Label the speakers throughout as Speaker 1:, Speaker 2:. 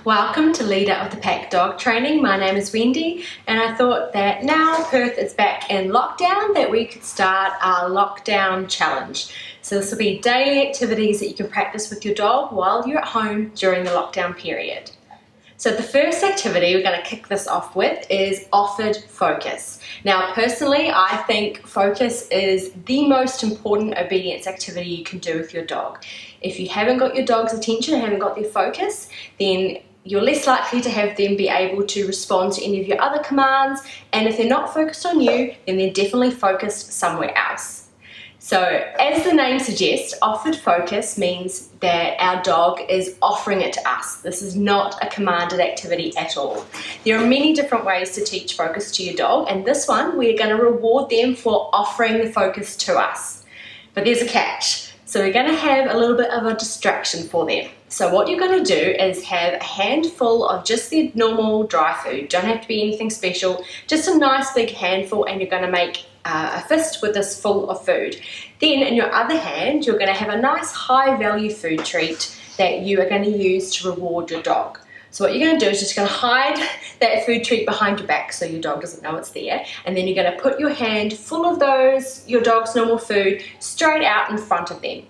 Speaker 1: Welcome to Leader of the Pack Dog Training. My name is Wendy, and I thought that now Perth is back in lockdown that we could start our lockdown challenge. So this will be daily activities that you can practice with your dog while you're at home during the lockdown period. So the first activity we're going to kick this off with is offered focus. Now personally, I think focus is the most important obedience activity you can do with your dog. If you haven't got your dog's attention and haven't got their focus, then you're less likely to have them be able to respond to any of your other commands, and if they're not focused on you, then they're definitely focused somewhere else. So as the name suggests, offered focus means that our dog is offering it to us. This is not a commanded activity at all. There are many different ways to teach focus to your dog, and this one we're going to reward them for offering the focus to us. But there's a catch. So we're going to have a little bit of a distraction for them. So what you're going to do is have a handful of just the normal dry food. Don't have to be anything special, just a nice big handful, and you're going to make a fist with this full of food. Then in your other hand, you're going to have a nice high value food treat that you are going to use to reward your dog. So what you're going to do is just going to hide that food treat behind your back so your dog doesn't know it's there, and then you're going to put your hand full of your dog's normal food straight out in front of them.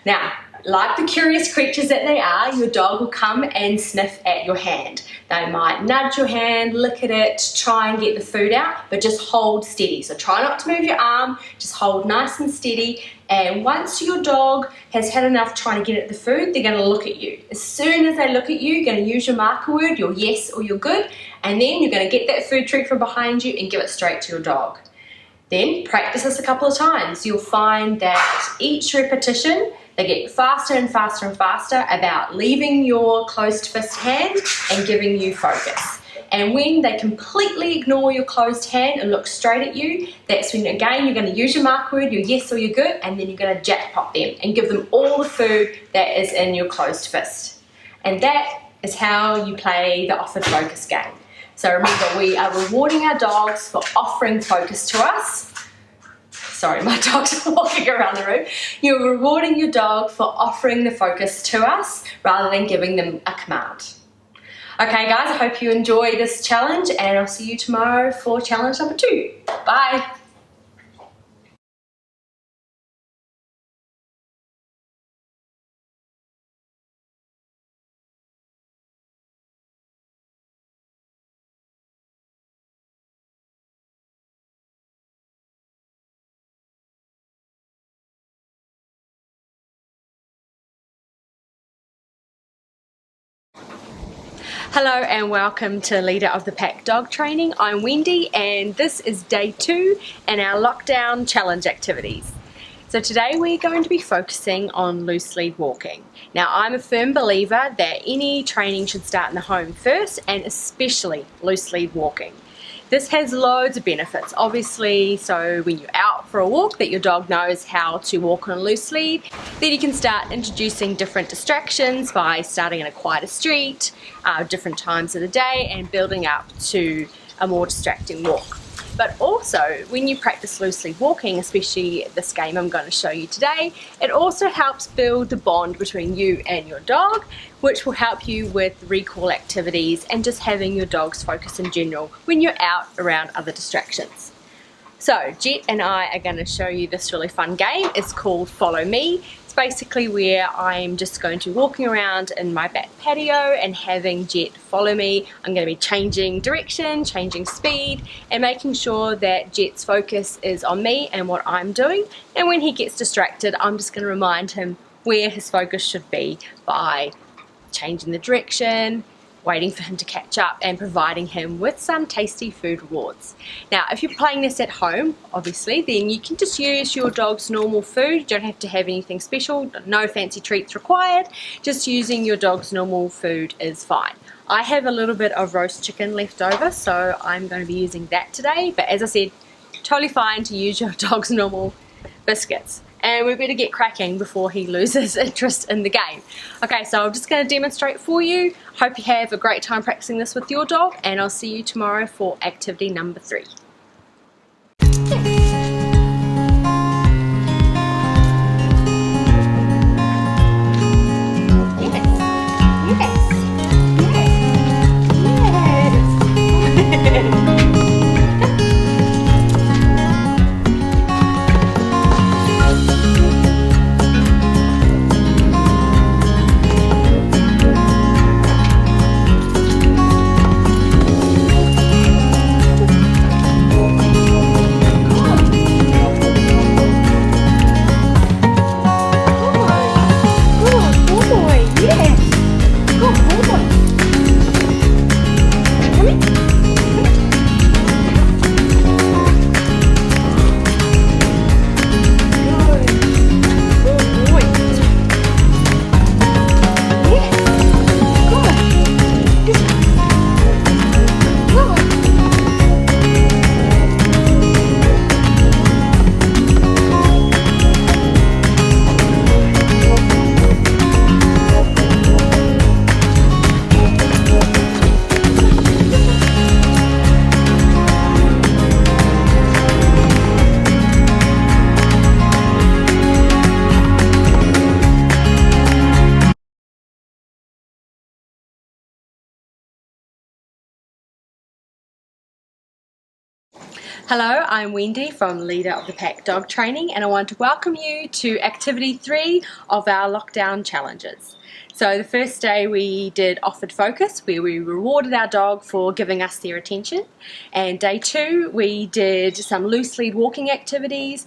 Speaker 1: Now, like the curious creatures that they are, your dog will come and sniff at your hand. They might nudge your hand, lick at it, try and get the food out, but just hold steady. So try not to move your arm, just hold nice and steady. And once your dog has had enough trying to get at the food, they're going to look at you. As soon as they look at you, you're going to use your marker word, your yes or your good, and then you're going to get that food treat from behind you and give it straight to your dog. Then practice this a couple of times. You'll find that each repetition, they get faster and faster and faster about leaving your closed fist hand and giving you focus. And when they completely ignore your closed hand and look straight at you, that's when again you're going to use your mark word, your yes or your good, and then you're going to jackpot them and give them all the food that is in your closed fist. And that is how you play the offered focus game. So remember, we are rewarding our dogs for offering focus to us. Sorry, my dog's walking around the room. You're rewarding your dog for offering the focus to us rather than giving them a command. Okay guys, I hope you enjoy this challenge, and I'll see you tomorrow for challenge number 2. Bye. Hello and welcome to Leader of the Pack Dog Training. I'm Wendy, and this is day 2 in our lockdown challenge activities. So today we're going to be focusing on loose lead walking. Now I'm a firm believer that any training should start in the home first, and especially loose lead walking. This has loads of benefits, obviously, so when you're out for a walk that your dog knows how to walk on a loose lead. Then you can start introducing different distractions by starting in a quieter street, different times of the day, and building up to a more distracting walk. But also, when you practice loose lead walking, especially this game I'm going to show you today, it also helps build the bond between you and your dog, which will help you with recall activities and just having your dog's focus in general when you're out around other distractions. So Jet and I are going to show you this really fun game. It's called Follow Me. It's basically where I'm just going to be walking around in my back patio and having Jet follow me. I'm going to be changing direction, changing speed, and making sure that Jet's focus is on me and what I'm doing. And when he gets distracted, I'm just going to remind him where his focus should be by changing the direction, waiting for him to catch up, and providing him with some tasty food rewards. Now, if you're playing this at home, obviously, then you can just use your dog's normal food. You don't have to have anything special, no fancy treats required. Just using your dog's normal food is fine. I have a little bit of roast chicken left over, so I'm going to be using that today. But as I said, totally fine to use your dog's normal biscuits. And we better get cracking before he loses interest in the game. Okay, so I'm just going to demonstrate for you. Hope you have a great time practicing this with your dog, and I'll see you tomorrow for activity number 3. Yes. Hello, I'm Wendy from Leader of the Pack Dog Training, and I want to welcome you to activity 3 of our lockdown challenges. So the first day we did offered focus, where we rewarded our dog for giving us their attention, and day 2 we did some loose lead walking activities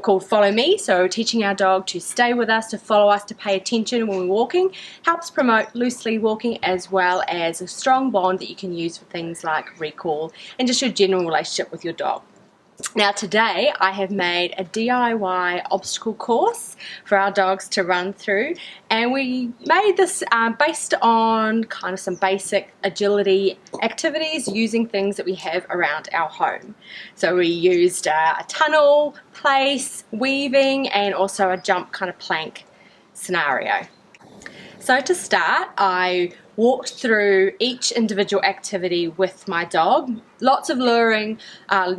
Speaker 1: called Follow Me, so teaching our dog to stay with us, to follow us, to pay attention when we're walking, helps promote loose lead walking as well as a strong bond that you can use for things like recall and just your general relationship with your dog. Now today I have made a DIY obstacle course for our dogs to run through, and we made this based on kind of some basic agility activities using things that we have around our home. So we used a tunnel, place, weaving, and also a jump kind of plank scenario. So to start, I walked through each individual activity with my dog. Lots of luring,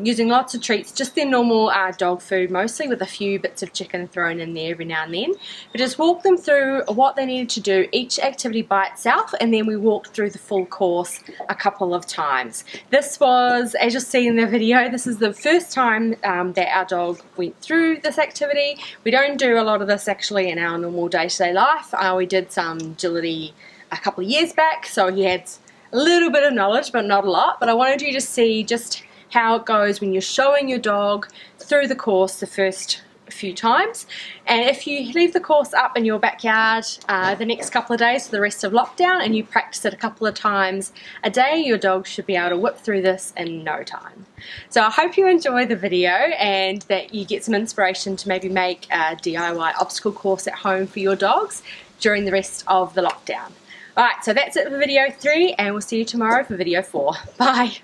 Speaker 1: using lots of treats, just their normal dog food mostly, with a few bits of chicken thrown in there every now and then. But just walk them through what they needed to do, each activity by itself, and then we walked through the full course a couple of times. This was, as you'll see in the video, this is the first time that our dog went through this activity. We don't do a lot of this actually in our normal day-to-day life. We did some agility a couple of years back, so he had a little bit of knowledge but not a lot. But I wanted you to see just how it goes when you're showing your dog through the course the first few times. And if you leave the course up in your backyard the next couple of days for the rest of lockdown and you practice it a couple of times a day, your dog should be able to whip through this in no time. So I hope you enjoy the video and that you get some inspiration to maybe make a DIY obstacle course at home for your dogs during the rest of the lockdown. Alright, so that's it for video 3, and we'll see you tomorrow for video 4. Bye!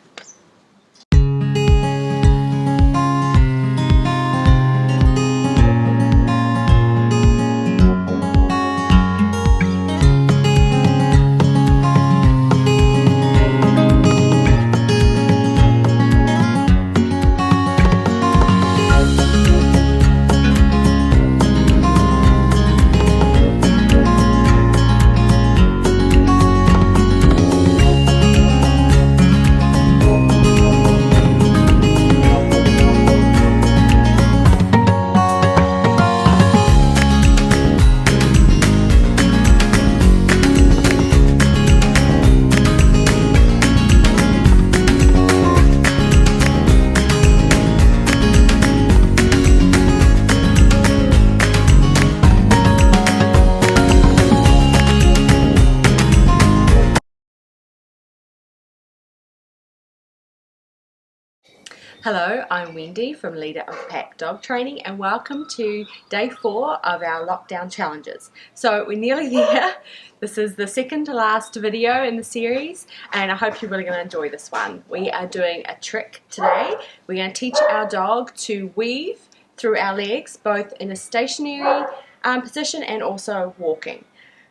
Speaker 1: Hello, I'm Wendy from Leader of the Pack Dog Training, and welcome to day 4 of our lockdown challenges. So we're nearly there. This is the second to last video in the series, and I hope you're really going to enjoy this one. We are doing a trick today. We're going to teach our dog to weave through our legs, both in a stationary position and also walking.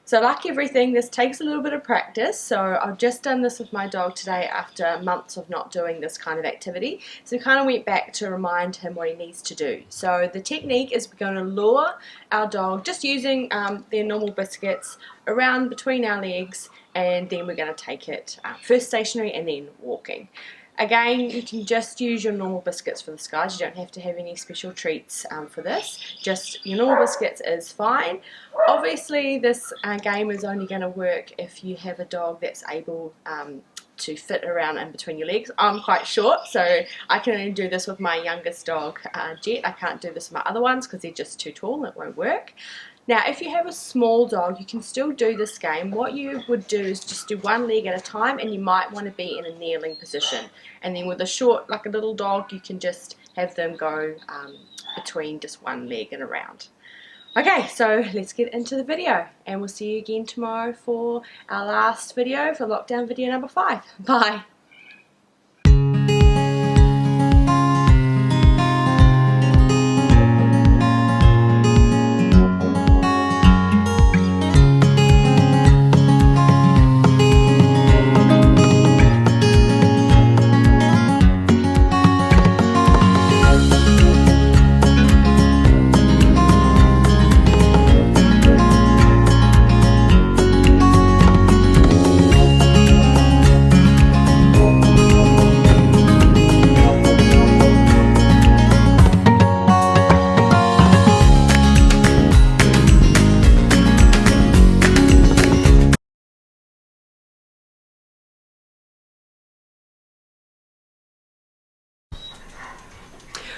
Speaker 1: So like everything, this takes a little bit of practice. So I've just done this with my dog today after months of not doing this kind of activity. So we kind of went back to remind him what he needs to do. So the technique is we're going to lure our dog just using their normal biscuits around between our legs, and then we're going to take it first stationary and then walking. Again, you can just use your normal biscuits for this, guys. You don't have to have any special treats for this. Just your normal biscuits is fine. Obviously, this game is only going to work if you have a dog that's able to fit around in between your legs. I'm quite short, so I can only do this with my youngest dog, Jet. I can't do this with my other ones because they're just too tall and it won't work. Now, if you have a small dog, you can still do this game. What you would do is just do one leg at a time, and you might want to be in a kneeling position. And then with a short, like a little dog, you can just have them go between just one leg and around. Okay, so let's get into the video, and we'll see you again tomorrow for our last video, for lockdown video number 5. Bye!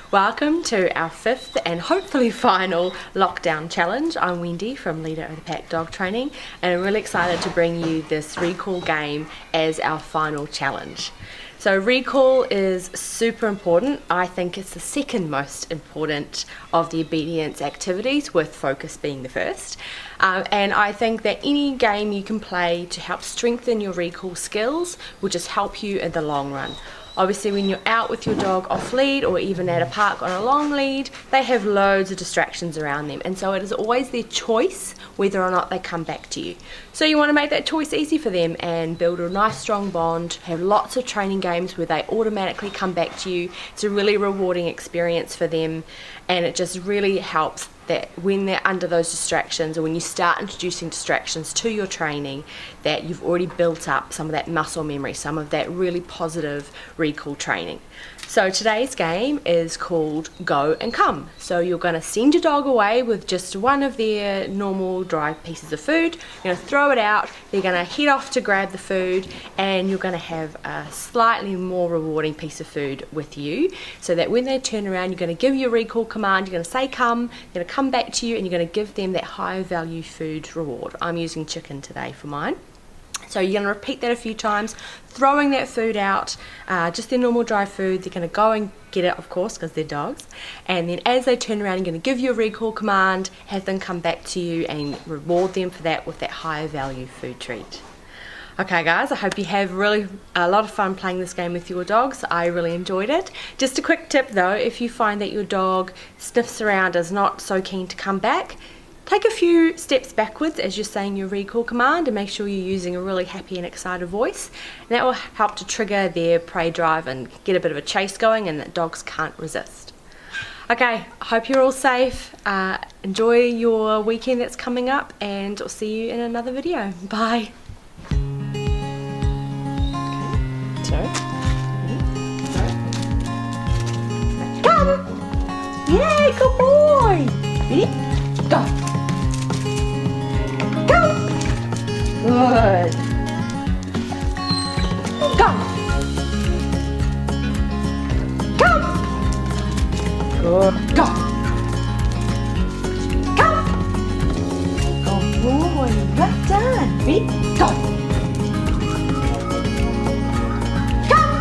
Speaker 1: Welcome to our 5th and hopefully final lockdown challenge. I'm Wendy from Leader of the Pack Dog Training, and I'm really excited to bring you this recall game as our final challenge. So recall is super important. I think it's the second most important of the obedience activities, with focus being the first. And I think that any game you can play to help strengthen your recall skills will just help you in the long run. Obviously, when you're out with your dog off lead or even at a park on a long lead, they have loads of distractions around them, and so it is always their choice whether or not they come back to you. So you want to make that choice easy for them and build a nice strong bond, have lots of training games where they automatically come back to you. It's a really rewarding experience for them, and it just really helps that when they're under those distractions, or when you start introducing distractions to your training, that you've already built up some of that muscle memory, some of that really positive recall training. So today's game is called Go and Come. So you're going to send your dog away with just one of their normal dry pieces of food. You're going to throw it out, they're going to head off to grab the food, and you're going to have a slightly more rewarding piece of food with you, so that when they turn around, you're going to give your recall command, you're going to say come, they're going to come back to you, and you're going to give them that high value food reward. I'm using chicken today for mine. So you're going to repeat that a few times, throwing that food out, just their normal dry food. They're going to go and get it, of course, because they're dogs. And then as they turn around, you're going to give your recall command, have them come back to you, and reward them for that with that higher value food treat. Okay guys, I hope you have really a lot of fun playing this game with your dogs. I really enjoyed it. Just a quick tip though, if you find that your dog sniffs around, is not so keen to come back, take a few steps backwards as you're saying your recall command, and make sure you're using a really happy and excited voice. And that will help to trigger their prey drive and get a bit of a chase going, and that dogs can't resist. Okay, I hope you're all safe. Enjoy your weekend that's coming up, and I'll see you in another video. Bye. Come! Yay, good boy! Ready? Go! Go! Good. Go! Come! Good. Go! Come! Good boy, well done. Ready? Go! Come!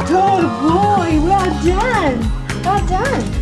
Speaker 1: Good boy, well done. Well done.